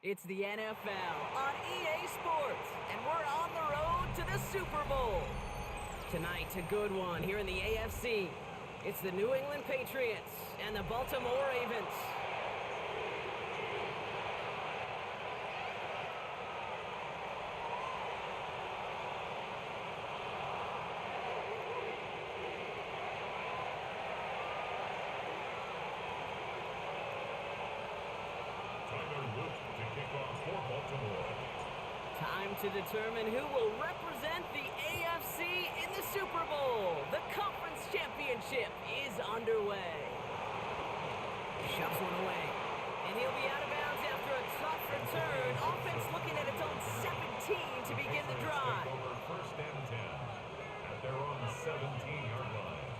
It's the NFL on EA Sports, and we're on the road to the Super Bowl. Tonight's a good one here in the AFC. It's the New England Patriots and the Baltimore Ravens. Time to determine who will represent the AFC in the Super Bowl. The Conference Championship is underway. Shoves one away, and he'll be out of bounds after a tough return. Offense looking at its own 17 to begin the drive. First and 10 at their own 17-yard line.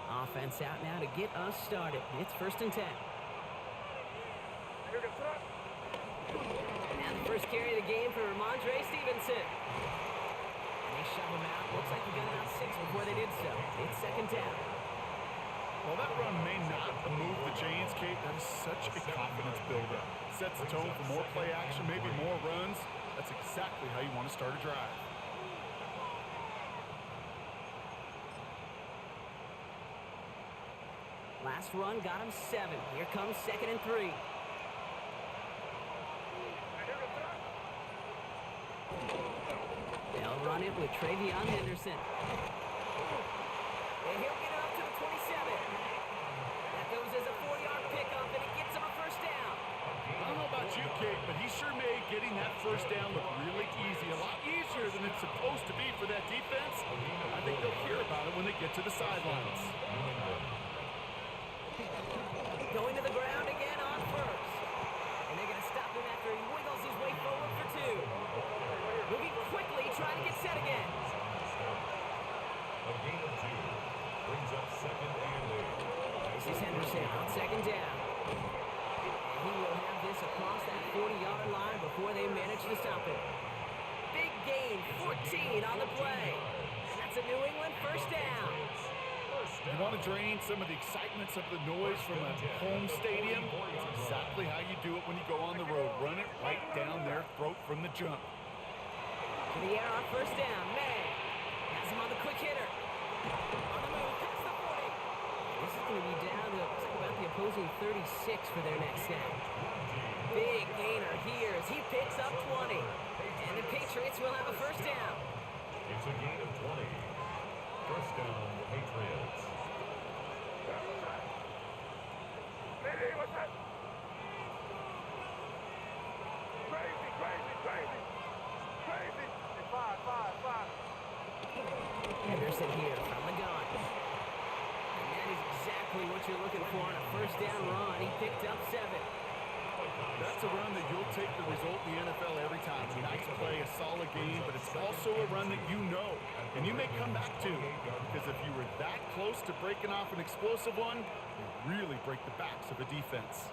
Offense out now to get us started. It's first and 10. Now the first carry of the game for Ramondre Stevenson. And they shove him out. Looks like they got about 6 before they did so. It's second down. Well, that run may not move the chains, Kate. That is such a confidence builder. Sets the tone for more play action, maybe more runs. That's exactly how you want to start a drive. Last run got him 7. Here comes second and 3. They'll run it with Travion Henderson. And he'll get it up to the 27. That goes as a 4-yard pickup, and it gets him a first down. I don't know about you, Kate, but he sure made getting that first down look really easy. A lot easier than it's supposed to be for that defense. I think they'll hear about it when they get to the sidelines. Going to the ground again on first. And they're going to stop him after he wiggles his way forward for 2. Moving quickly, trying to get set again. A gain of 2 brings up second and 8. This is Henderson on second down. And he will have this across that 40-yard line before they manage to stop it. Big gain, 14 on the play. And that's a New England first down. You want to drain some of the excitement, some of the noise from a home stadium? It's exactly how you do it when you go on the road. Run it right down their throat from the jump. To the air on first down. May has him on the quick hitter. On the move, past the 40. This is going to be down to, looks like about the opposing 36 for their next down. Big gainer here as he picks up 20. And the Patriots will have a first down. It's a gain of 20. First down, Patriots. Hey, what's that? Crazy. Five. Henderson here from the gun. And that is exactly what you're looking for on a first down run. He picked up 7. That's a run that you'll take the result in the NFL every time. It's a nice play, a solid game, but it's also a run that you know, and you may come back to, because if you were that close to breaking off an explosive one, you really break the backs of a defense.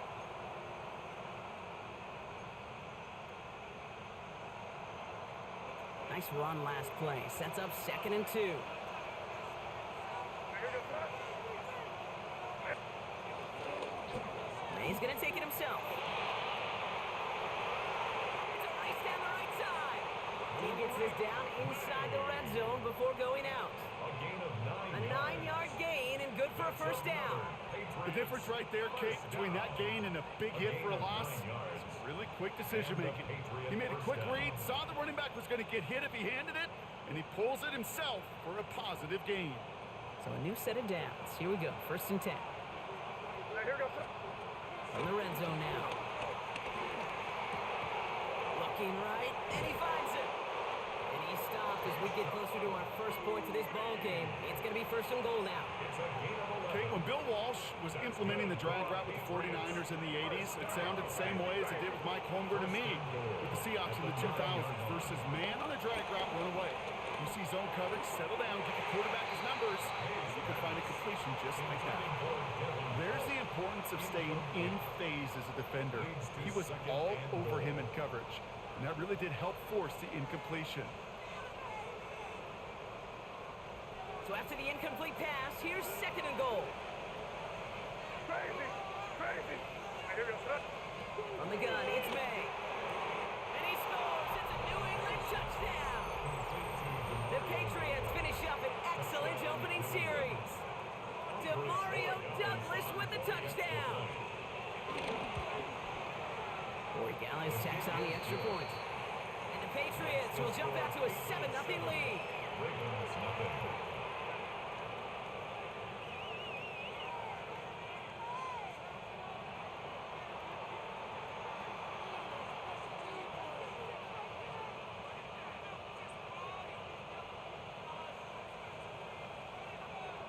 Nice run last play. Sets up second and 2. He's going to take it himself. He gets this down inside the red zone before going out. A 9-yard gain and good for a first down. The difference right there, Kate, between that gain and a big hit for a loss is really quick decision-making. He made a quick read, saw the running back was going to get hit if he handed it, and he pulls it himself for a positive gain. So a new set of downs. Here we go, first and 10. From the red zone now. Looking right, and he finds it. And he stopped as we get closer to our first point to this ball game. It's going to be first and goal now. Kate, when Bill Walsh was implementing the drag route with the 49ers in the 80s, it sounded the same way as it did with Mike Holmgren and me with the Seahawks in the 2000s versus man on the drag route, run away. You see zone coverage, settle down, get the quarterback his numbers, and you can find a completion just like that. There's the importance of staying in phase as a defender. He was all over him in coverage, and that really did help force the incompletion. So after the incomplete pass, here's second and goal. Crazy! Crazy! I hear you, son. On the gun, it's May. And he scores! It's a New England touchdown! The Patriots finish up an excellent opening series. DeMario Douglas with the touchdown. Corey Gallis tacks on the extra point. And the Patriots will jump out to a 7-0 lead. Ravens nothing.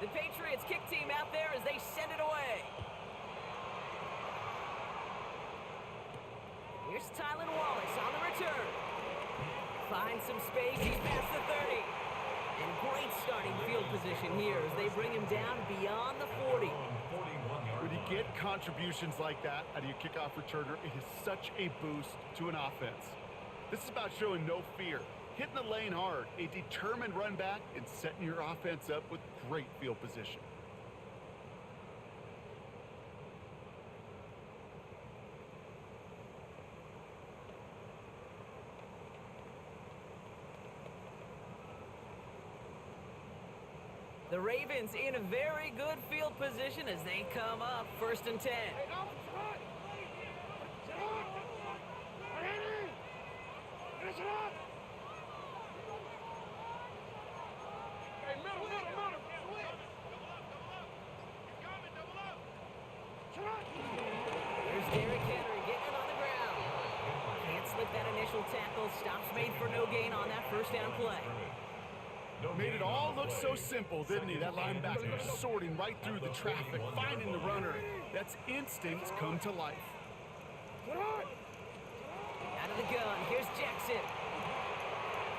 The Patriots kick team out there as they send it away. Here's Tylan Wallace on the return. Finds some space, he's past the 30. And great starting field position here as they bring him down beyond the 40. 41-yard When you line. get contributions like that out of your kickoff returner, it is such a boost to an offense. This is about showing no fear, hitting the lane hard, a determined run back, and setting your offense up with great field position. The Ravens in a very good field position as they come up 1st and 10. Hey, no, Shabbat! Shabbat! Ready! Finish it up! Hey, middle! Shabbat! Here's Derrick Henry getting it on the ground. Can't slip that initial tackle. Stops made for no gain on that first down play. No Made gain it all on the look play. so simple, didn't he? That linebacker sorting right through the traffic, finding the runner. That's instincts come to life. Shabbat! Out of the gun, here's Jackson.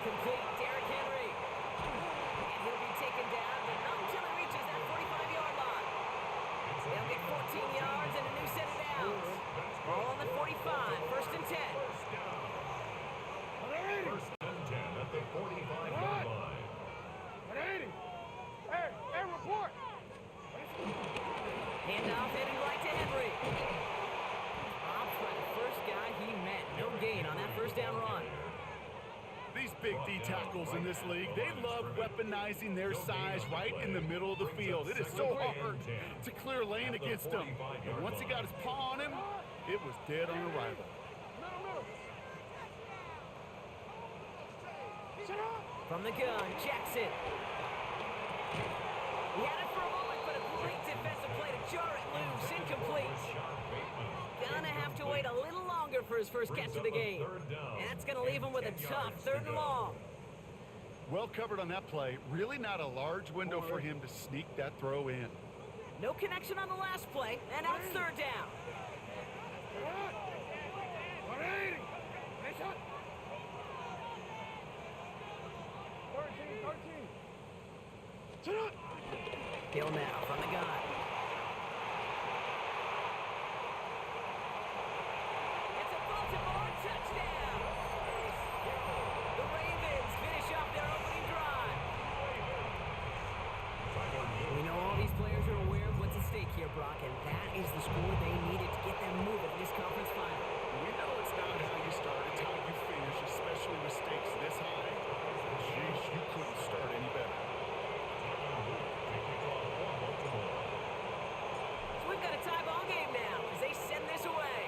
Complete, Derrick Henry. And he'll be taken down, but not until he reaches that 45-yard line. They'll get 14 yards and a new set of downs. Ball on the 45, 1st and 10. First down. Ready! First and 10 at the 45-yard line. Ready! Hey, report! Handoff heading right to Henry. Off by the first guy he met. No gain on that first down run. These big D tackles in this league, they love weaponizing their size right in the middle of the field. It is so hard to clear lane against him. And once he got his paw on him, it was dead on arrival. Middle! Shut up! From the gun, Jackson. He had it for a moment, but a great defensive play to jar it loose. Incomplete. Gonna have to wait a little longer for his first catch of the game. And that's gonna leave him with a tough 3rd and long. Well covered on that play. Really not a large window for him to sneak that throw in. No connection on the last play, and now it's 3rd down. Ready! Finish up! 13! Shut up! Hill now from the gun. It's a Baltimore touchdown. The Ravens finish off their opening drive. We know all these players are aware of what's at stake here, Brock, and that is the score they needed to get them moving in this conference final. You know it's not how you start, it's how you finish, especially with stakes this high. Jeez, you couldn't start any better. So we've got a tie ball game now as they send this away.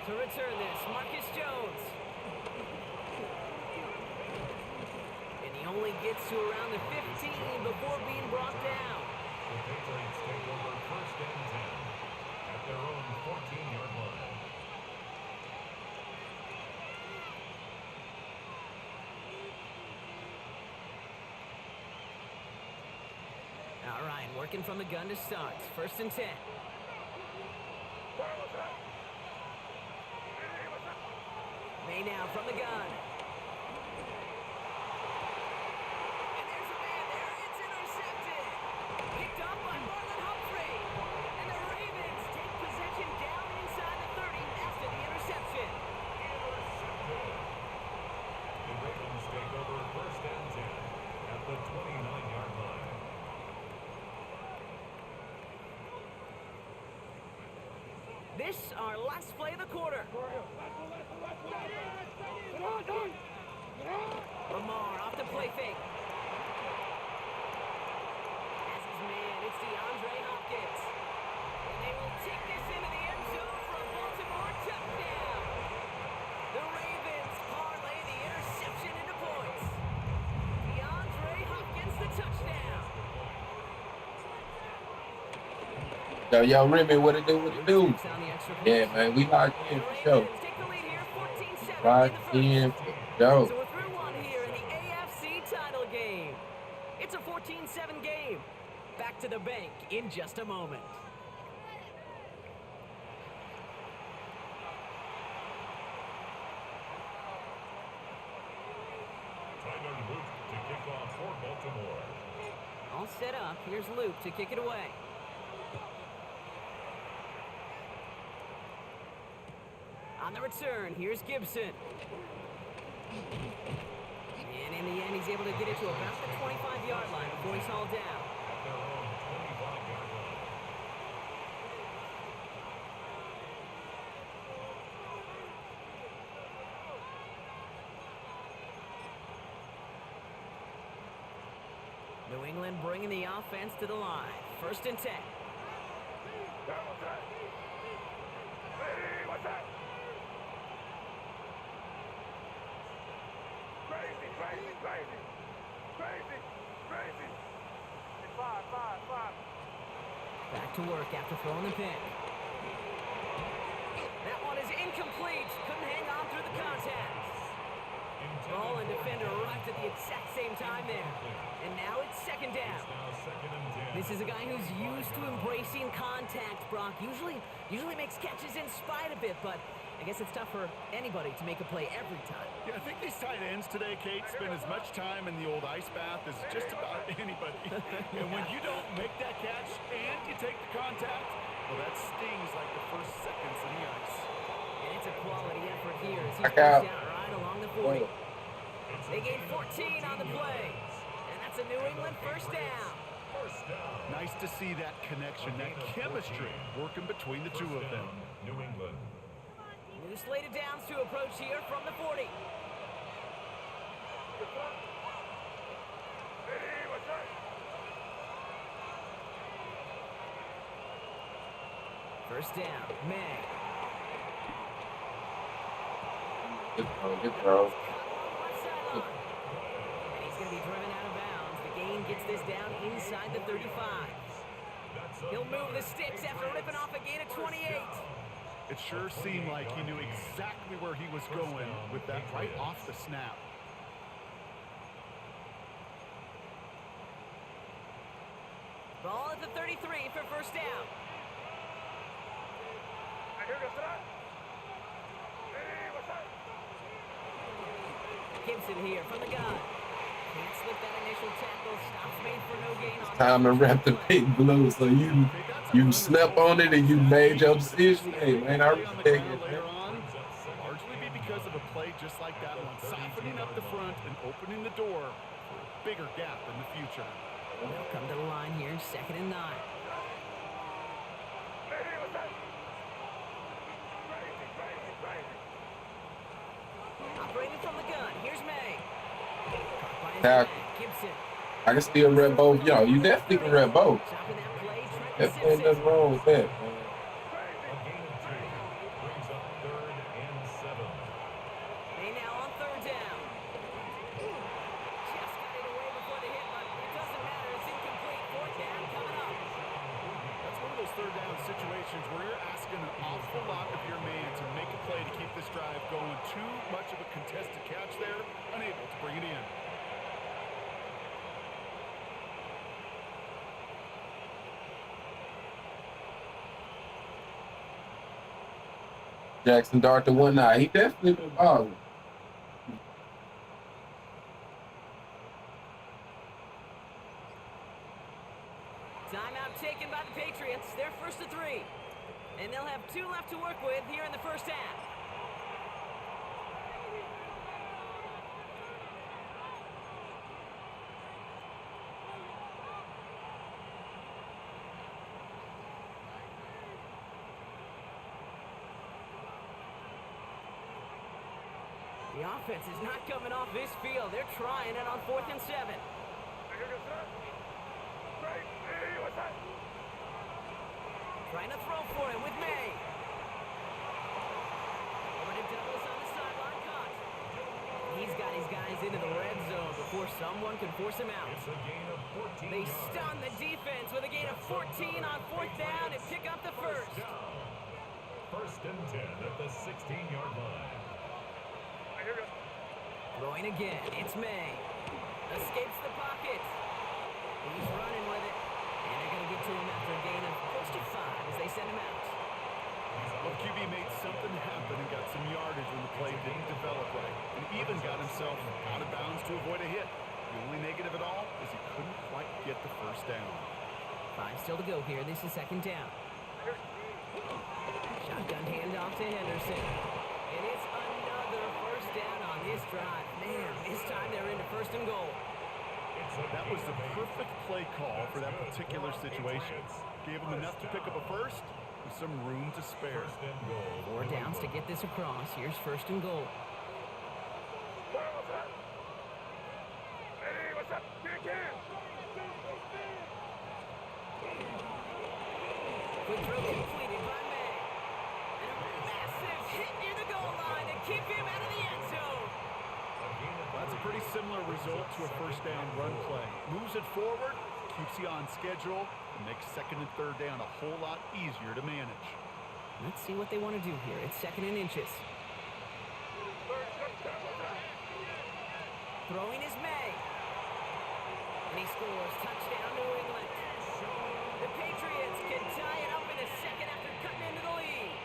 To return this, Marcus Jones. And he only gets to around the 15 before being brought down. The Patriots take over 1st and 10 at their own 14-yard line. All right, working from the gun to start. 1st and 10. May now from the gun. And there's a man there. It's intercepted. Picked up by Marlon Humphrey. And the Ravens take possession down inside the 30 after the interception. The Ravens take over 1st and 10 at the 29-yard line. this our last play of the quarter. Lamar off the play fake. As his man, it's DeAndre Hopkins. And they will take this into the end zone for a Baltimore touchdown. The Ravens parlay the interception into points. DeAndre Hopkins, the touchdown. Yo, Remy, what it do? What it do? Six on the extra Yeah, point. man, we locked in The for sure. Ravens take the lead here, 14-7 Locked in the in first. for So sure. we're through one here in the AFC title game. It's a 14-7 game. Back to the bank in just a moment. Tyler Luke to kick off for Baltimore. All set up. Here's Luke to kick it away. On the return, here's Gibson. And in the end, he's able to get it to about the 25-yard line before he's hauled down. At their own 25-yard line. New England bringing the offense to the line. 1st and 10. Back to work after throwing the pick. That one is incomplete. Couldn't hang on through the contact. Ball and defender arrived at the exact same time there. And now it's 2nd down. Now 2nd and 10. This is a guy who's used to embracing contact, Brock. Usually makes catches in spite of it, but I guess it's tough for anybody to make a play every time. Yeah, I think these tight ends today, Kate, spend as much time in the old ice bath as just about anybody. And when you don't make that catch and you take the contact, well, that stings like the first seconds in the ice. And it's a quality effort here as he Back goes out. down right along the 40. They gain 14 on the play. And that's a New England 1st down. First down. Nice to see that connection, that chemistry working between the two of them. New England. New slated downs to approach here from the 40. First down, May. Good throw, good throw. Left sideline. And he's going to be driven out of bounds. The gain gets this down inside the 35. He'll move the sticks after ripping off a gain of 28. It sure seemed like he knew exactly where he was going with that right off the snap. Ball at the 33 for 1st down. Gibson here from the gun. Can't slip that initial tackle. Stops made for no gain on Time to wrap the big blue so you slept on it and you made your decision. Hey, man, I respect it, man. Later on, largely be because of a play just like that one, softening up the front and opening the door for a bigger gap in the future. They'll come to the line here, 2nd and 9. Operating from the gun, here's May. Caught by his Tackle. man, Gibson. I can still rep both. Yo, you definitely can rep both. Stopping that play, Trent Definitely ain't Simpson. nothing wrong with that, man. A gain of 2 brings up 3rd and 7. They now on 3rd down. Just got it away before the hit, but it doesn't matter. It's incomplete. 4th down coming up. That's one of those 3rd down situations where you're asking an awful lot of your man to make a play to keep this drive going. Too much of a contested catch there, unable to bring it in. Jackson Dart to 1-9. He definitely been balling. Timeout taken by the Patriots. They're 1st to 3. And they'll have 2 left to work with here in the 1st half. The offense is not coming off this field. They're trying it on 4th and 7. Trying to throw for it with May. Over to Douglas on the sideline cut. He's got his guys into the red zone before someone can force him out. It's a gain of 14 They yards. stun the defense with a gain of 14 on 4th down and pick up the first. Down. First and 10 at the 16-yard line. Throwing again, it's May. Escapes the pocket. He's running with it. And they're going to get to him after a gain of close to 5 as they send him out. Well, QB made something happen and got some yardage when the play didn't develop right. And even got himself out of bounds to avoid a hit. The only negative at all is he couldn't quite get the first down. 5 still to go here. This is 2nd down. Shotgun handoff to Henderson. And it's another first down on this drive. Man, this time they're into 1st and goal. That was the perfect play call for that particular situation. Gave him enough to pick up a first with some room to spare. First and goal. 4 downs to get this across. Here's 1st and goal. Quick throw completed by May. And a massive hit near the goal line to keep him out of the end zone. That's a pretty similar result to a first down run play. Moves it forward, keeps you on schedule, and makes 2nd and 3rd down a whole lot easier to manage. Let's see what they want to do here. It's 2nd and inches. Throwing is May. And he scores. Touchdown, New England. The Patriots can tie it up in a second after cutting into the lead.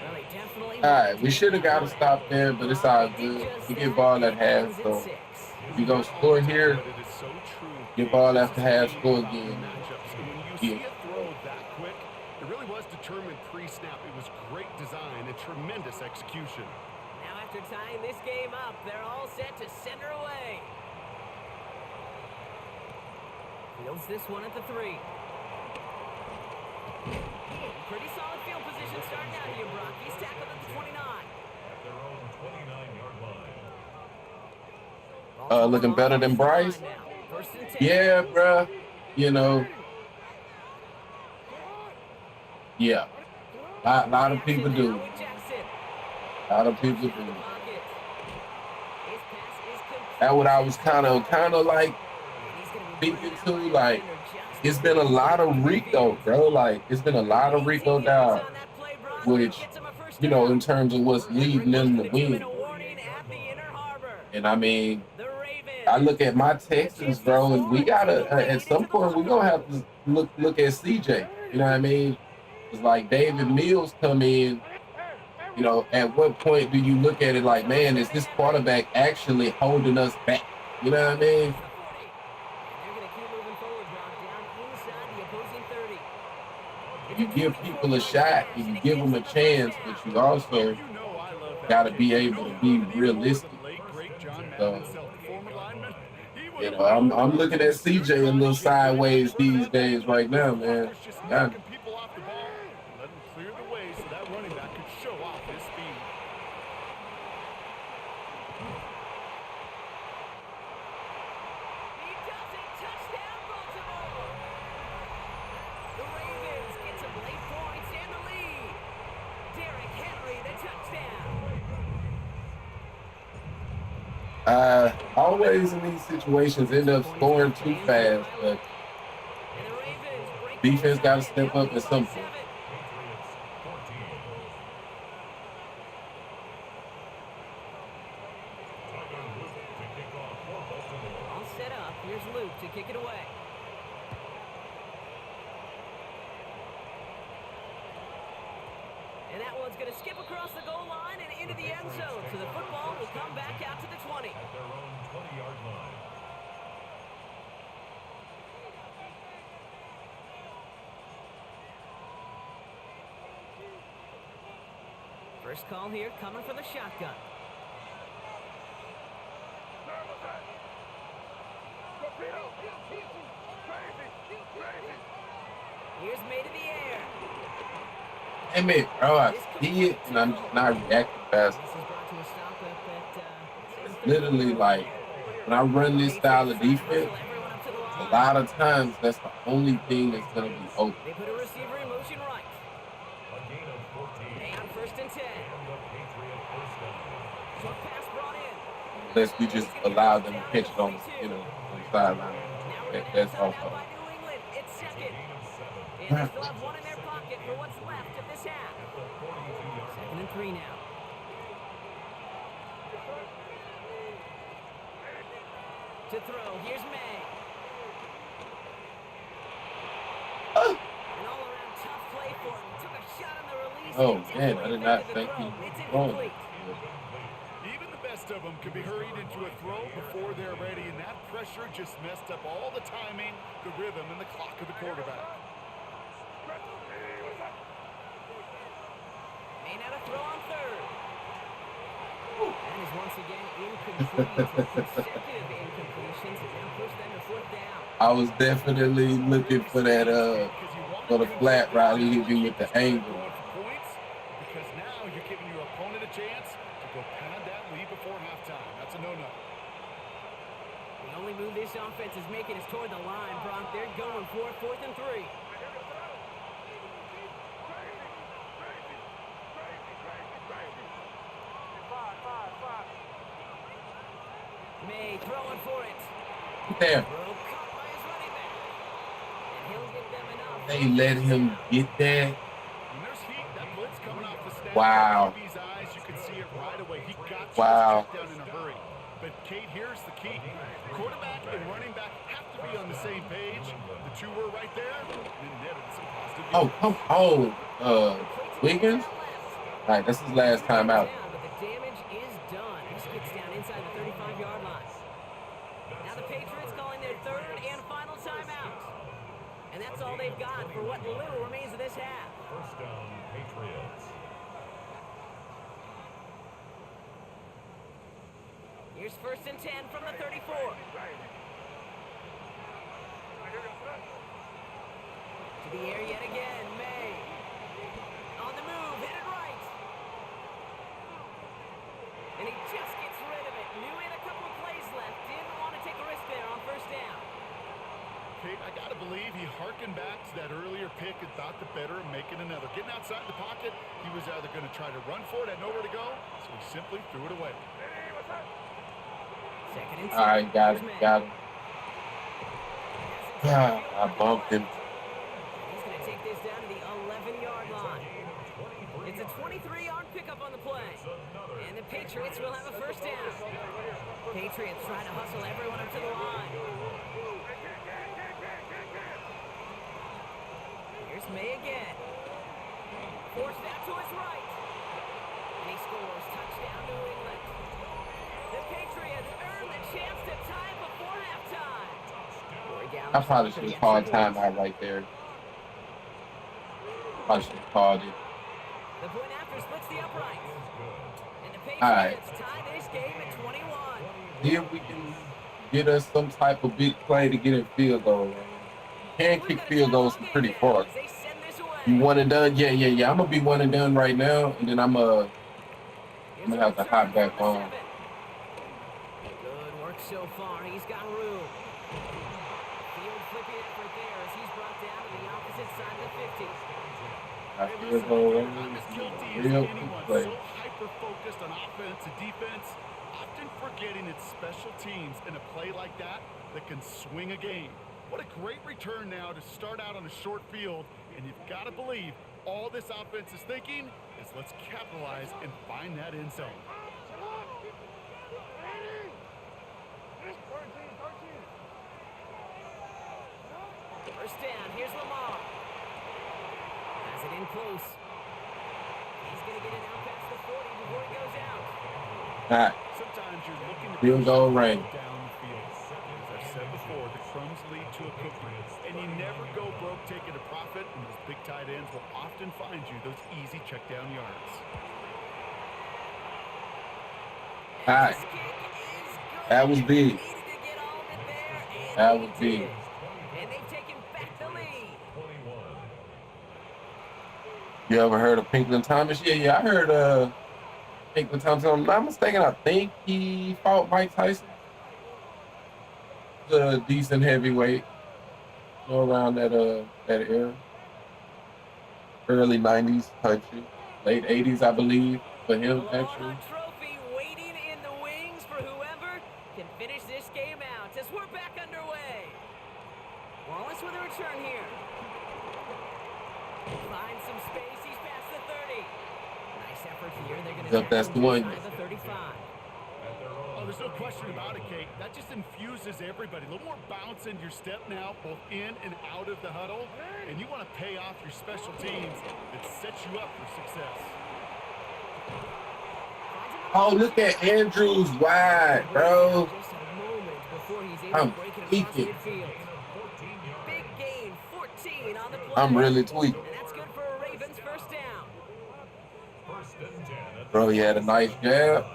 Well, they definitely... All right, we should have got to stop there, but it's all good. We get ball at half, so if you go score here, But it is so true. get ball after half, score again. Matchups. And when you see a throw that quick, it really was determined pre-snap. It was great design and tremendous execution. Now after tying this game up, they're all set to send her away. Fields this one at the 3. Pretty solid field position starting out here, Brock. He's tackled at the 29. At their own 29-yard line. Looking better than Bryce? Yeah, bruh. You know, yeah. A lot of people do. A lot of people do. That's what I was kind of like speaking to. Like, it's been a lot of Rico, bro. Like, it's been a lot of Rico down, which, you know, in terms of what's leading them to win. And I mean, I look at my Texans, bro, and we gotta at some point we're gonna have to look at CJ. You know what I mean? It's like David Mills come in. You know, at what point do you look at it like, man, is this quarterback actually holding us back? You know what I mean? You give people a shot, and you give them a chance, but you also got to be able to be realistic. So, you know, I'm looking at CJ a little sideways these days right now, man. Yeah. Always in these situations end up scoring too fast, but defense got to step up at some point. All set up. Here's Luke to kick it away. And that one's going to skip across the goal line and into the end zone. So the football will come back out to the 20. At their own 20-yard line. First call here coming from the shotgun. Here's May to the air. Damn it, bro. I see it and I'm just not reacting fast. This is brought to a stop at It's 6:30 literally ball like game. when I run this style of Patriots trying to defense, hustle everyone up to the a line. lot of times that's the only thing that's gonna be open. They put a receiver in motion right. A gain of 14. They on 1st and 10. And the Patriot first down. Short pass brought in. Unless we just allow them to catch it on, you know, on the sideline. Now we're going to That's have all. timeout by New England. It's A second. gain of 7. And they still have one in their pocket for what's left of this half. At the 42-yard Second and 3 now. To throw. Here's May. An all-around tough play for him. Took a shot on the release. Oh and man, I did not deflected the think throw. he was It's throwing. incomplete. Even the best of them can be hurried into a throw before they're ready, and that pressure just messed up all the timing, the rhythm, and the clock of the quarterback. May not have throw on 3rd. That is once again incomplete. Consecutive incompletions and now push them to 4th down. I was definitely looking for that for the flat route he hit me with the angle. Because now you're giving your opponent a chance to go pound that lead before halftime. That's a no-no. The only move this offense is making is toward the line, Brock. They're going for 4th and 3. May throwing for it. There, Broke caught by his running back. And he'll get them enough. they let him get that. When there's heat, that blitz coming off the snap. Wow. QB's eyes, you can see it right away. He got you Wow. check down in a hurry. But Kate, here's the key. Quarterback and running back have to be on the same page. The two were right there. And netted some positive. Oh, come on, Wiggins. All right, this is last time out. But the damage is done. He gets down inside the 35-yard line. Now the Patriots calling their 3rd and final timeout. And that's all they've got for what little remains of this half. First down, Patriots. Here's 1st and 10 from the 34. To the air yet again, May. On the move, hit it right. And he just gets rid of it. Knew he had a couple of plays left. Didn't want to take a risk there on 1st down. Kate, I got to believe he harkened back to that earlier pick and thought the better of making another. Getting outside the pocket, he was either going to try to run for it, had nowhere to go, so he simply threw it away. Second and 10. All right, got Here's it, May. got it. Ah, I bumped him. He's going to take this down to the 11-yard line. It's a 23-yard pickup on the play. And the Patriots will have a 1st down. Patriots trying to hustle everyone up to the line. Here's May again. Forced out to his right. And he scores. Touchdown, New England. The Patriots earn the chance to tie before halftime. I probably should have called timeout right there. Probably should have called it. The point after splits the uprights. And the All right. Patriots tie this game at 21. See if we can get us some type of big play to get in field goal range. You can kick field goals from pretty far. They send this away. You one and done? Yeah. I'm gonna be one and done right now, and then I'm gonna have to hop back on. Good work so far. He's got room. Field flipping effort there as he's brought down to the opposite side of the 50. I field goal range. I'm as guilty as Real anyone. quick play. So hyper-focused on offense and defense, often forgetting it's special teams in a play like that can swing a game. What a great return now to start out on a short field, and you've got to believe all this offense is thinking is let's capitalize and find that end zone. First down. Here's Lamar. Has it in close. He's going to get it out past the 40 before he goes out. All right, Sometimes you're looking to field goal range. down the field. As I've said before, the crumbs lead to a cookie. And you never go broke taking a profit, and those big tight ends will often find you those easy check down yards. All right, This kick is good. that was big. Needed to get all of it there, and That they was big. did. And they've taken back the lead. 21. You ever heard of Pinklin Thomas? Yeah, I heard Pinklin Thomas. If I'm not mistaken, I think he fought Mike Tyson. He's a decent heavyweight, around that era. Early 90s country, late 80s, I believe, for him actually. Trophy waiting in the wings for whoever can finish this game out as we're back underway. Wallace with a return here. Finds some space. He's past the 30. Nice effort here. They're going to Yep, that's the one. the 35. Oh, there's no question about it, Kate. That just infuses everybody. A little more bounce in your step now, both in and out of the huddle. And you want to pay off your special teams that sets you up for success. Oh, look at Andrews wide, bro. Just a moment before he's able I'm to break it across tweaking. midfield. Big gain, 14 on the play. I'm really tweaking. And that's good for a Ravens first down. Bro, he had a nice jab.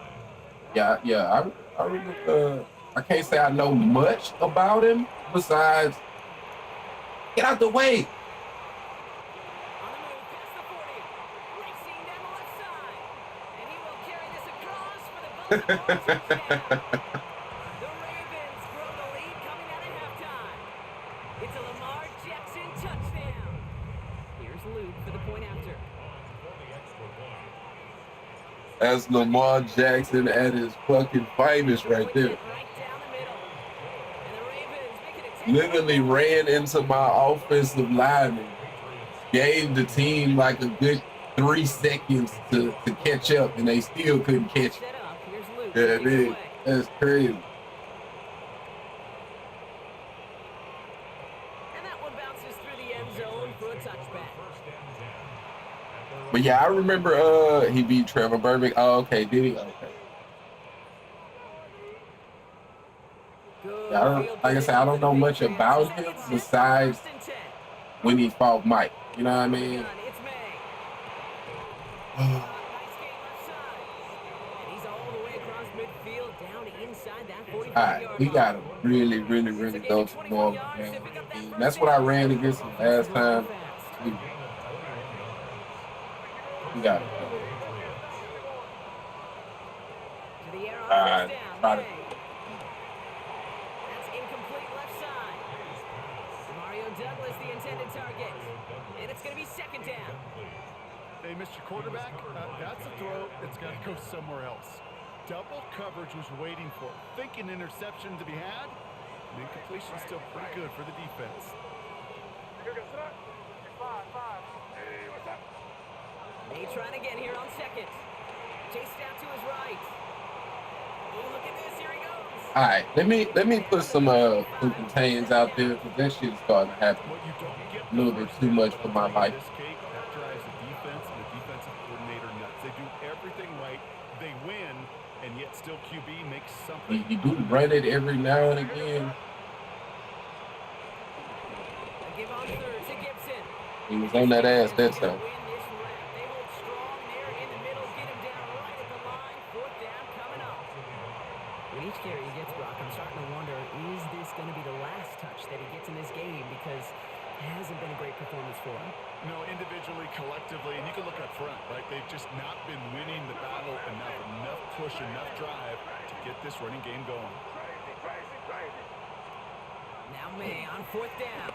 Yeah. I really, I can't say I know much about him besides get out the way. On the move, past the 40. Racing down the left side. And he will carry this across for the Baltimore touchdown. The Ravens grow the lead coming out of halftime. It's a Lamar Jackson touchdown. Here's Luke for the point after. That's Lamar Jackson at his fucking finest right there. Right down the middle. And the Ravens make it a 10-point Literally ran into my offensive lineman. Gave the team like a good 3 seconds to catch up, and they still couldn't catch it. set up. Here's Luke. Yeah, Takes it man. away. That's crazy. And that one bounces through the end zone for a touchback. But yeah, I remember he beat Trevor Burbick. Oh, okay, did he? Okay. Good Yeah, field like I said, I don't know much about him besides First and 10. when he fought Mike. You know what I mean? It's May. Nice game left side. And he's all the way across midfield, down inside that 45-yard All right, we got to really go to more of a game. That's what I ran against him last time. We got it. To the air on All right, first down. try to. May. That's incomplete left side. Mario Douglas, the intended target. And it's going to be second down. Hey, Mr. Quarterback, that's a throw that's got to go somewhere else. Double coverage was waiting for it. Thinking interception to be had. And incompletion still pretty good for the defense. May trying again here on second. Chased out to his right. Oh, look at this. Here he goes. All right, let me put some contains out there because that shit is starting to happen What you don't get a little bit too much for my life. This cake, that drives the defense and the defensive coordinator nuts. They do everything right. They win, and yet still QB makes something. He do run it every now and again. A give on third to Gibson. He was on that ass that time. Win this round. They hold strong there in the middle. Get him down right at the line. Fourth down coming up. With each carry he gets, Brock, I'm starting to wonder, is this going to be the last touch that he gets in this game? Because it hasn't been a great performance for him. No, individually, collectively, and you can look up front, right? They've just not been winning the battle enough push, enough drive to get this running game going. Now May on fourth down.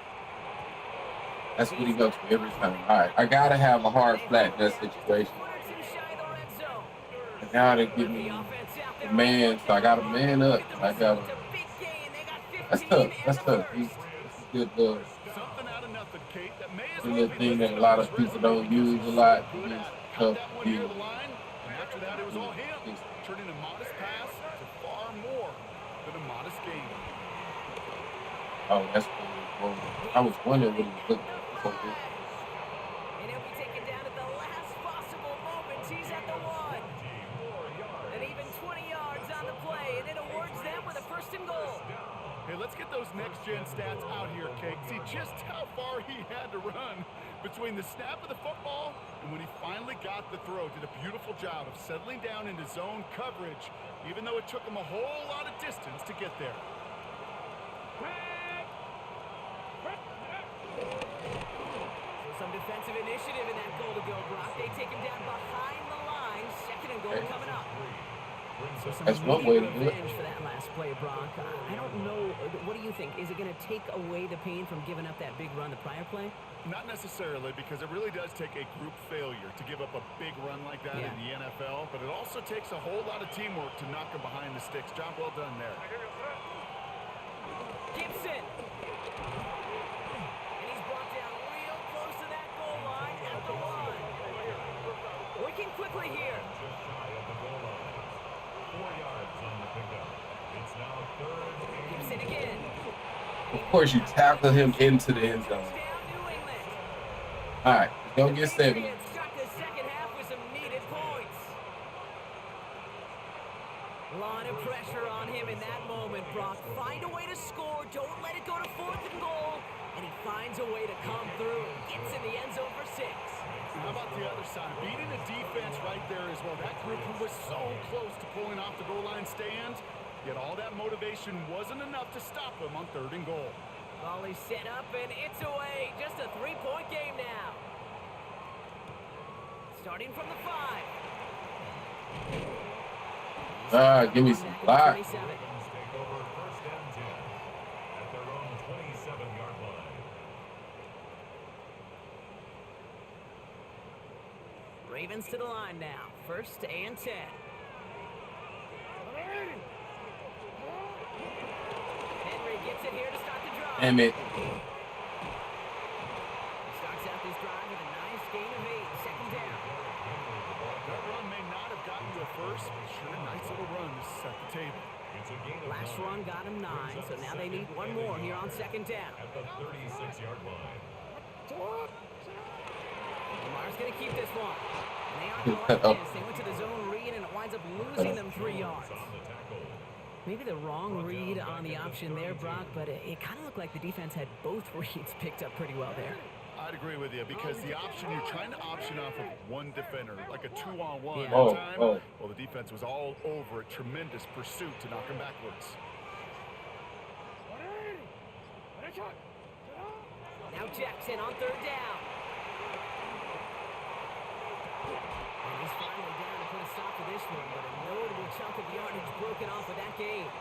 That's what he goes for every time. All right, I gotta have a hard flat in that situation. One or two shy of the red zone. I gotta give me a man, so I got a man up. I got. It's a big gain. They got That's 15 tough. and That's the tough. first. It's a good Something out of nothing, Kate. That may as a well good be thing that a listed lot on of his people resume don't because use a he's lot. so good It's at it. tough Got that to one near deal the line, and after that it was all him. Turning a modest pass to far more than a modest gain. Oh, that's cool. I was wondering what he was looking at. So good. And he'll be taken down at the last possible moment. He's at the one. And even 20 yards on the play, and it awards them with a first and goal. Hey, let's get those next-gen stats out here, Kate. See just how far he had to run between the snap of the football and when he finally got the throw. Did a beautiful job of settling down into zone coverage, even though it took him a whole lot of distance to get there. So some defensive initiative in that goal to go, Brock. They take him down behind the line. Second and goal coming up. So some That's one way to immediate do it. revenge for that last play, Brock. I don't know. What do you think? Is it going to take away the pain from giving up that big run the prior play? Not necessarily, because it really does take a group failure to give up a big run like that in the NFL, but it also takes a whole lot of teamwork to knock him behind the sticks. Job well done there. Gibson. And he's brought down real close to that goal line at the line. Working quickly here. Just shy of the goal line. 4 yards on the pickup. It's now third and Gibson again. Of course, you tackle him into the end zone. All right, don't get 70. Start the second half with some needed points. Line of pressure on him in that moment, Brock. Find a way to score. Don't let it go to 4th and goal. And he finds a way to come through. Gets in the end zone for 6. How about the other side? Beating the defense right there as well. That group who was so close to pulling off the goal line stand, yet all that motivation wasn't enough to stop them on 3rd and goal. Ball is set up, and it's away. Just a 3-point game now. Starting from the 5. Give me some block. Ravens take over first and 10 at their own 27-yard line. Ravens to the line now. 1st and 10. Henry gets it here to start the drive. Damn it. Starts out this drive with a nice gain of 8. 2nd down. That run may not have gotten you a first, but sure, a nice little run to set the table. It's a gain of Last 9. run got him 9, so now they need one more here on 2nd down. At the 36-yard line. Lamar's going to keep this one. And they aren't going like this. They went to the zone read, and it winds up losing them 3 yards. On the tackle. Maybe the wrong read on the option there, Brock, but it kind of looked like the defense had both reads picked up pretty well there. I'd agree with you, because the option, you're trying to option off of one defender, like a 2-on-1 Yeah. at Oh, the time. oh. Well, the defense was all over it. Tremendous pursuit to knock him backwards. Now Jackson on 3rd down. And he's finally down to put a stop to this one, but a notable chunk of yardage broken off of that game.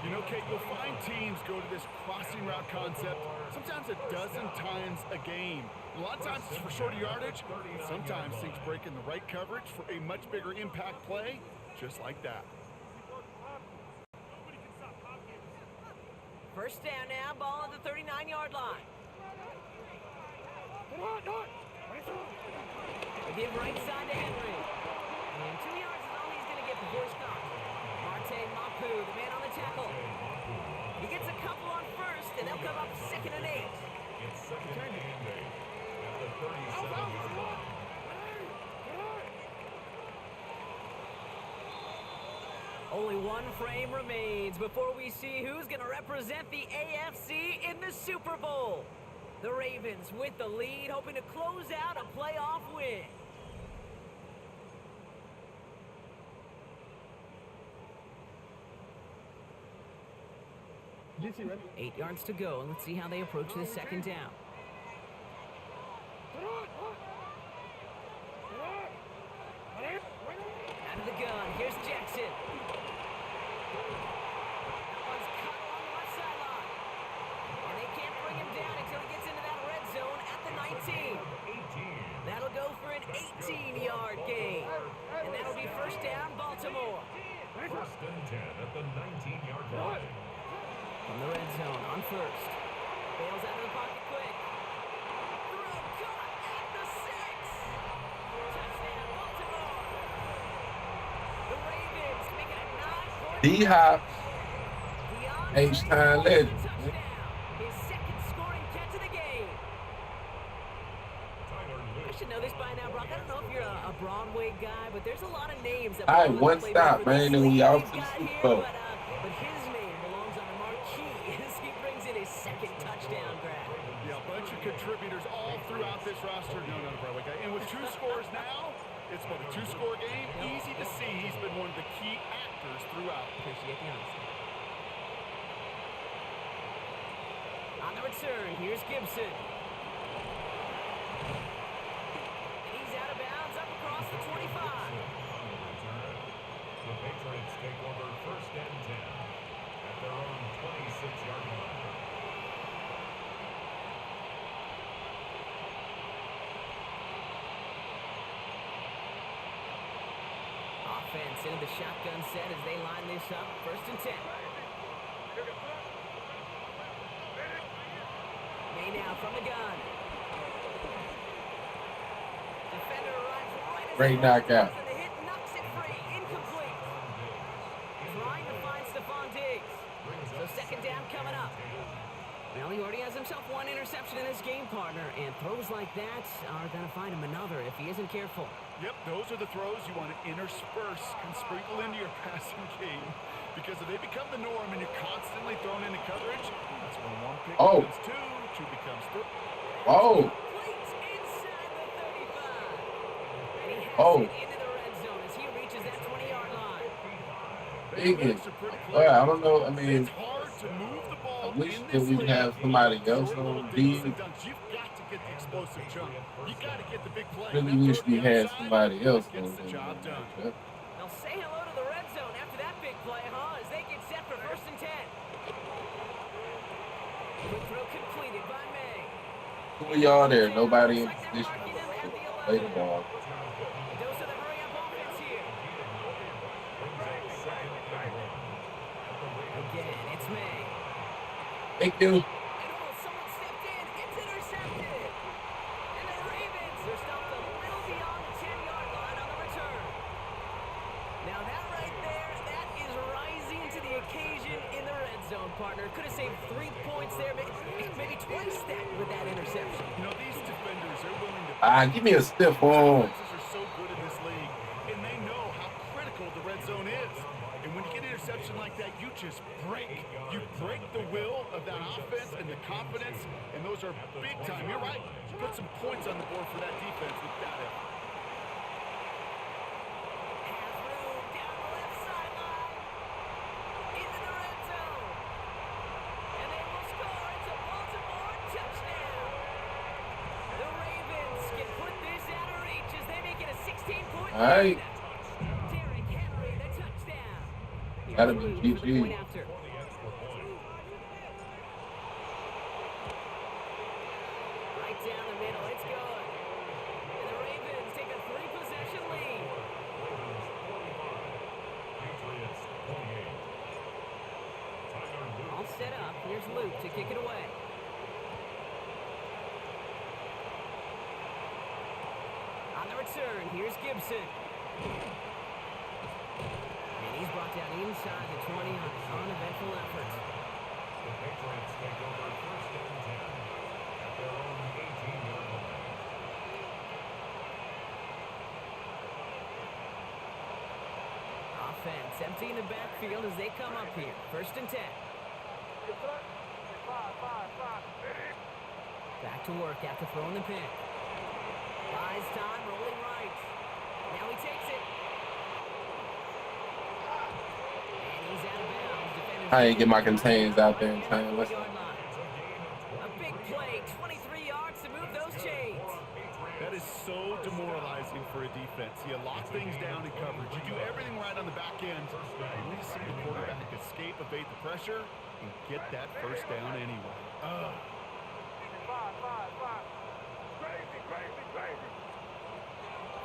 You know, Kate, you'll find teams go to this crossing route concept sometimes a dozen times a game. A lot of times it's for shorter yardage, but sometimes things break in the right coverage for a much bigger impact play, just like that. 1st down now, ball at the 39-yard line. They give right side to Henry. And 2 yards is all he's going to get before he's stopped. Marte Mapu, the man on the tackle. He gets a couple on 1st, and they'll come up 2nd and 8. It's 2nd and 8 at the 37-yard line. Only one frame remains before we see who's going to represent the AFC in the Super Bowl. The Ravens with the lead, hoping to close out a playoff win. GC, ready? 8 yards to go, and let's see how they approach this 2nd down. Out of the gun, here's Jackson. That one's cut along the left sideline. And they can't bring him down until he gets into that red zone at the 19. 18. That'll go for an 18-yard gain. And that'll be 1st down, Baltimore. 1st and 10 at the 19-yard line. From the red zone on 1st. Bails out of the pocket quick. Thru, caught at the 6. Touchdown, Baltimore. The Ravens make it a 9-point D-Hop, DeAndre H-time legend. touchdown. His 2nd scoring catch of the game. Tyler I Lewis. should know this by now, Brock. I don't know if you're a Broadway guy, but there's a lot of names that All right, belong one to play stop, for this man, and we league out we've to the got Super here, Bowl. but his name belongs on the marquee as he brings in his 2nd touchdown grab. Yeah, a bunch of contributors all throughout this roster. No, Broadway guy. And with 2 scores now, it's what, a 2-score game? Easy to see he's been one of the key actors throughout. Appreciate the honesty. On the return, here's Gibson. take over first and 10 at their own 26-yard line. Offense into the shotgun set as they line this up. First and 10. May now from the gun. Defender arrives right as Great knockout. and the hit knocks it free. Incomplete. Trying to find Stephon Diggs. So second down coming up. Well, he already has himself one interception in this game, partner, and throws like that are going to find him another if he isn't careful. Yep, those are the throws you want to intersperse and sprinkle into your passing game. Because if they become the norm and you're constantly thrown into coverage, that's when one pick becomes two becomes three. Oh. Completes inside the 35. And he has Oh. it into the red zone as he reaches that 20-yard line. Biggest. Well, I don't know. I mean, It's hard to move the ball I wish in that this we league. have somebody else Short little on dingles D. and dunks. You've got to get the explosive jump. You got to get the big play. Really That wish throw to we the had outside somebody else on gets the job done. there. They'll say hello to the red zone after that big play, huh? As they get set for first and 10. Quick throw completed by May. Who are y'all there? Nobody in position to play the ball. Dose of the hurry-up offense here. Again, it's May. Thank you. And almost someone stepped in. It's intercepted. And the Ravens are stopped a little beyond the 10-yard line on the return. Now that right there, that is rising to the occasion in the red zone, partner. Could have saved 3 points there, maybe twice that with that interception. You know, these defenders are willing to... Give me a stiff arm. Defenses are so good in this league, and they know how critical the red zone is. And when you get an interception like that, you just break. You break the will of that offense and the confidence, and those are big time. You're right. Put some points on the board for that defense with that effort. Has room down the left sideline. Into the red zone. And they will score. It's a Baltimore touchdown. The Ravens can put this out of reach as they make it a 16-point All right. lead. Derrick Henry, the touchdown. Gotta be Here's Thru for the GG. point after. Right down the middle, it's good. And the Ravens take a 3-possession lead. Patriots 28. Tyler Luke. All set up. Here's Luke to kick it away. On the return, here's Gibson. And he's brought down inside the 20 on an uneventful effort. The Patriots take over first and 10 at their own 18-yard line. Offense emptying the backfield as they come up here. First and 10. Back to work after throwing the pick. Buys time, rolling right. Now he takes it. And he's out of bounds. Defenders I ain't get my contains out there in time. Let's yard line. A big play, 23 yards to move those chains. That is so demoralizing for a defense. You lock things down in coverage. You do everything right on the back end. And we see the quarterback escape, evade the pressure, and get that first down anyway.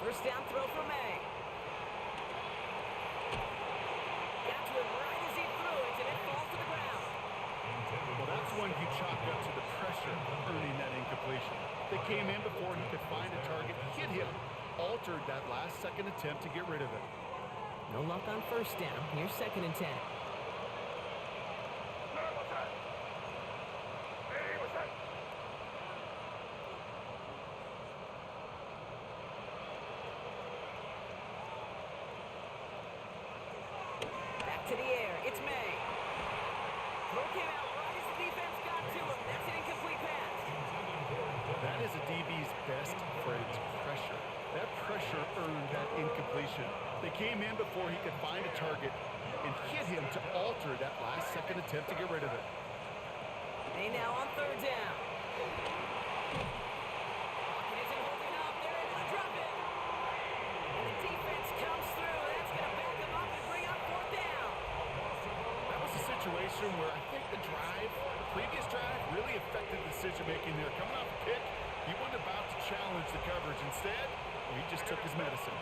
First down throw for May. Got to him right as he threw it, and it falls to the ground. Well, that's when you chalk up to the pressure earning that incompletion. They came in before he could find a target, hit him, altered that last-second attempt to get rid of it. No luck on first down. Here's second and 10. Back to the air. It's May. Throw came out right as the defense got to him. That's an incomplete pass. That is a DB's best friend, pressure. That pressure earned that incompletion. They came in before he could find a target and hit him to alter that last-second attempt to get rid of it. They now on third down. Pocket isn't holding up. They're able to drop it. And the defense comes through. That's going to back them up and bring up fourth down. situation where I think the previous drive, really affected decision-making there. Coming off a kick, he wasn't about to challenge the coverage. Instead, he just took his medicine.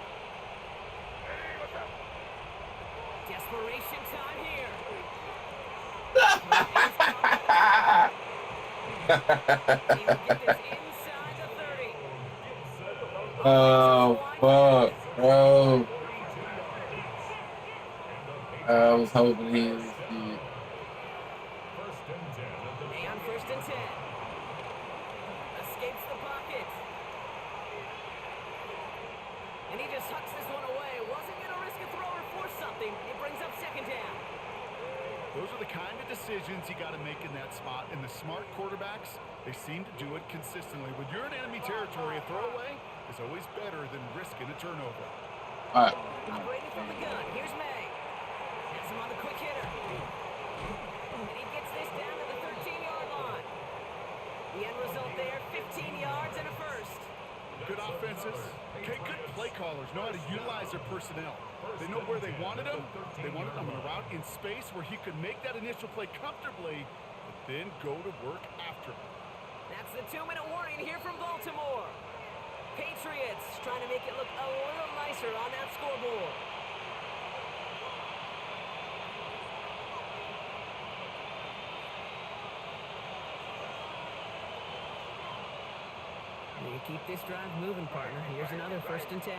Desperation time here. He will get this inside the 30. Oh, fuck, bro. I was hoping he didn't see it. May on 1st and 10. Escapes the pocket. And he just hucks this one away. Wasn't going to risk a throw or force something. It brings up 2nd down. Those are the kind of decisions you got to make in that spot. And the smart quarterbacks, they seem to do it consistently. When you're in enemy territory, a throwaway is always better than risking a turnover. All right. Operating from the gun. Here's May. Has him on the quick hitter. And he gets this down to the 13-yard line. The end result there, 15 yards and a first. Good offenses. Okay, good play callers know how to utilize their personnel. They know where they wanted him. They wanted him on a route in space where he could make that initial play comfortably, but then go to work after. That's the 2-minute warning here from Baltimore. Patriots trying to make it look a little nicer on that scoreboard. You keep this drive moving, partner. Here's another 1st and 10. To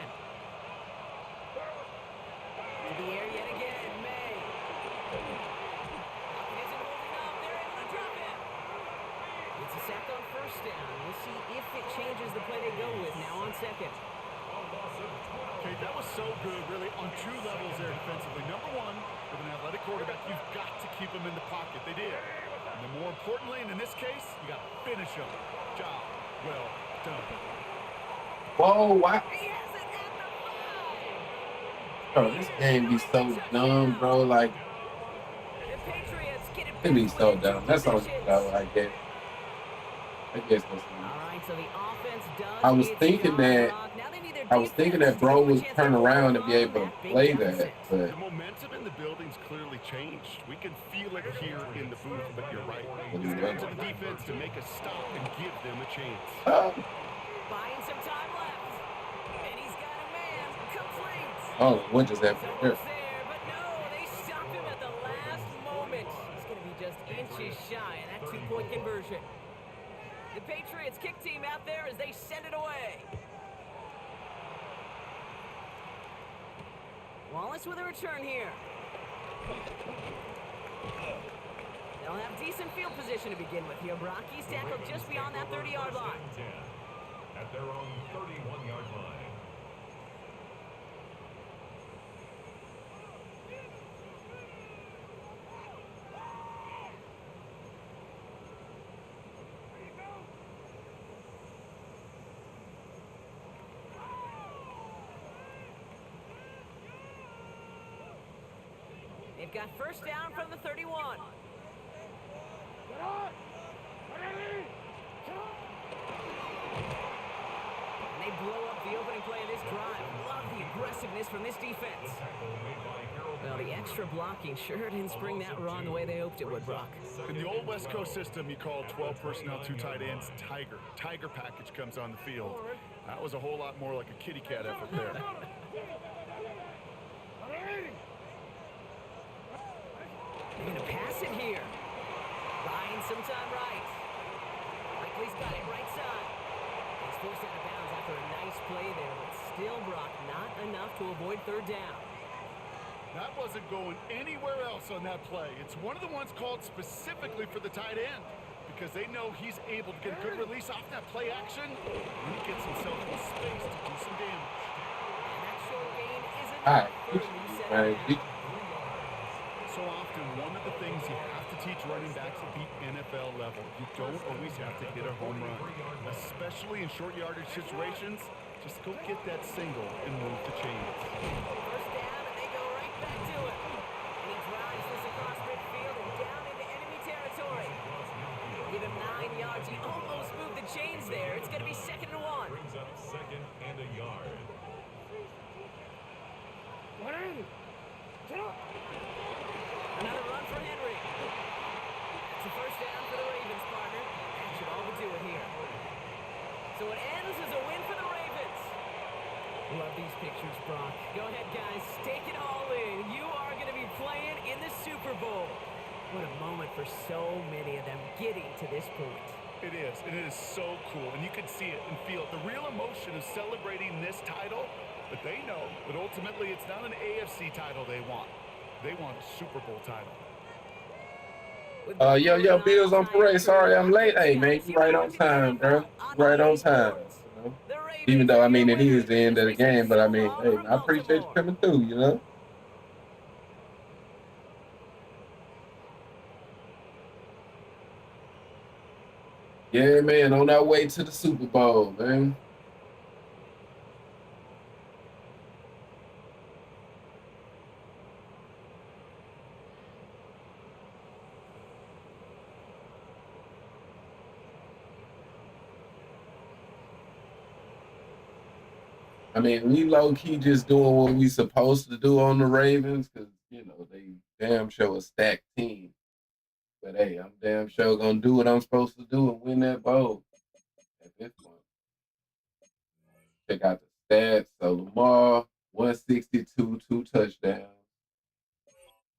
the air yet again, May. Pocket isn't holding up. They're able to drop him. It's a sack on 1st down. We'll see if it changes the play they go with now on 2nd. Okay, that was so good, really, on 2 levels there defensively. Number one, with an athletic quarterback, you've got to keep him in the pocket. They did. And then more importantly, and in this case, you got to finish him. Job well done. Whoa, wow. He has it at the 5. Bro, this game be so dumb, bro. Like, The Patriots get it it be back so within dumb. 2 That's all possessions. I guess. I guess that's All right, so the offense does I was its thinking job, that- Brock. Now they need their I was thinking defense that bro to take a was chance turn to around and be run able to that big play deficit. that, but The momentum in the building's clearly changed. We can feel it here in the booth, but you're right. It's up to the defense to make a stop and give them a chance. Buying some time left. And he's got a man. Complete. oh, what just happened Someone's here? there, but no, they stopped him at the last moment. He's going to be just inches shy of that 2-point conversion. The Patriots kick team out there as they send it away. Wallace with a return here. They'll have decent field position to begin with here, Brock. He's tackled just beyond that 30-yard line. At their own 31-yard line. They've got 1st down from the 31. And they blow up the opening play of this drive. Love the aggressiveness from this defense. Well, the extra blocking sure didn't spring that run the way they hoped it would, Brock. In the old West Coast system, you call 12 personnel, 2 tight ends, Tiger. Tiger package comes on the field. That was a whole lot more like a kitty cat effort there. They're going to pass it here. Buying some time right. Likely's got it right side. He's forced out of bounds after a nice play there, but still, Brock, not enough to avoid 3rd down. That wasn't going anywhere else on that play. It's one of the ones called specifically for the tight end because they know he's able to get a good release off that play action when he gets himself in space to do some damage. And that short gain isn't All right, enough for a new set right. of downs. So often, one of the things you have to teach running backs at the NFL level, you don't always have to hit a home run, especially in short yardage situations. Just go get that single and move the chains. 1st down, and they go right back to it. And he drives this across midfield and down into enemy territory. Give him 9 yards. He almost moved the chains there. It's going to be 2nd and 1. Brings up 2nd and a yard. Another run for Henry. What a moment for so many of them getting to this point. It is, and it is so cool, and you can see it and feel it. The real emotion of celebrating this title, but they know that ultimately it's not an AFC title they want. They want a Super Bowl title. Yo, Bills on parade. Sorry I'm late. Hey, man, you right on time, bro. You right on time. You know? Even though, I mean, it is the end of the game, but I mean, hey, I appreciate you coming through, you know? Yeah, man, on our way to the Super Bowl, man. I mean, we low key just doing what we supposed to do on the Ravens because you know they damn sure a stacked team. But hey, I'm damn sure gonna do what I'm supposed to do and win that bowl at this point. Check out the stats. So Lamar, 162, 2 touchdowns,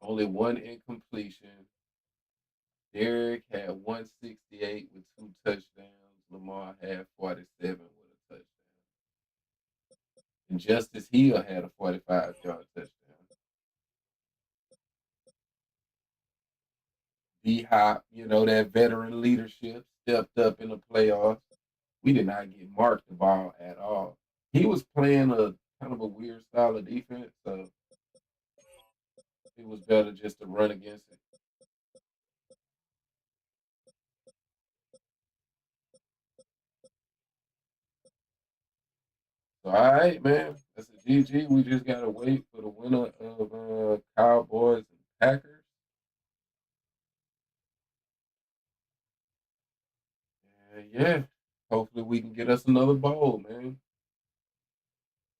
only one incompletion. Derek had 168 with 2 touchdowns. Lamar had 47 with a touchdown. And Justice Hill had a 45-yard touchdown. D-Hop, you know, that veteran leadership stepped up in the playoffs. We did not get marked the ball at all. He was playing a kind of a weird style of defense, so it was better just to run against it. So, all right, man. That's a GG. We just got to wait for the winner of Cowboys and Packers. And yeah, hopefully we can get us another bowl, man.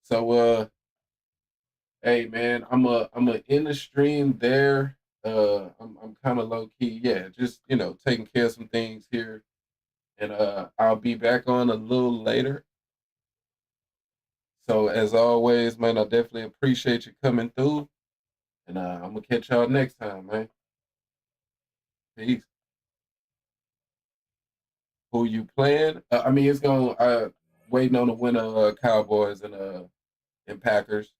So, hey, man, I'm a in the stream there. I'm kind of low key, yeah, just you know, taking care of some things here, and I'll be back on a little later. So as always, man, I definitely appreciate you coming through, and I'm gonna catch y'all next time, man. Peace. Who you playing? I mean, it's gonna waiting on the winner, Cowboys and Packers.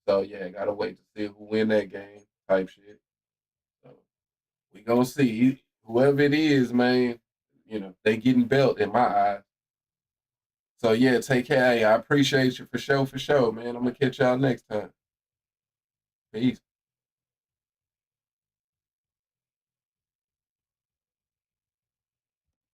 So yeah, gotta wait to see who win that game, type shit. So we gonna see whoever it is, man. You know, they getting belt in my eyes. So yeah, take care. Hey, I appreciate you for sure, man. I'm gonna catch y'all next time. Peace.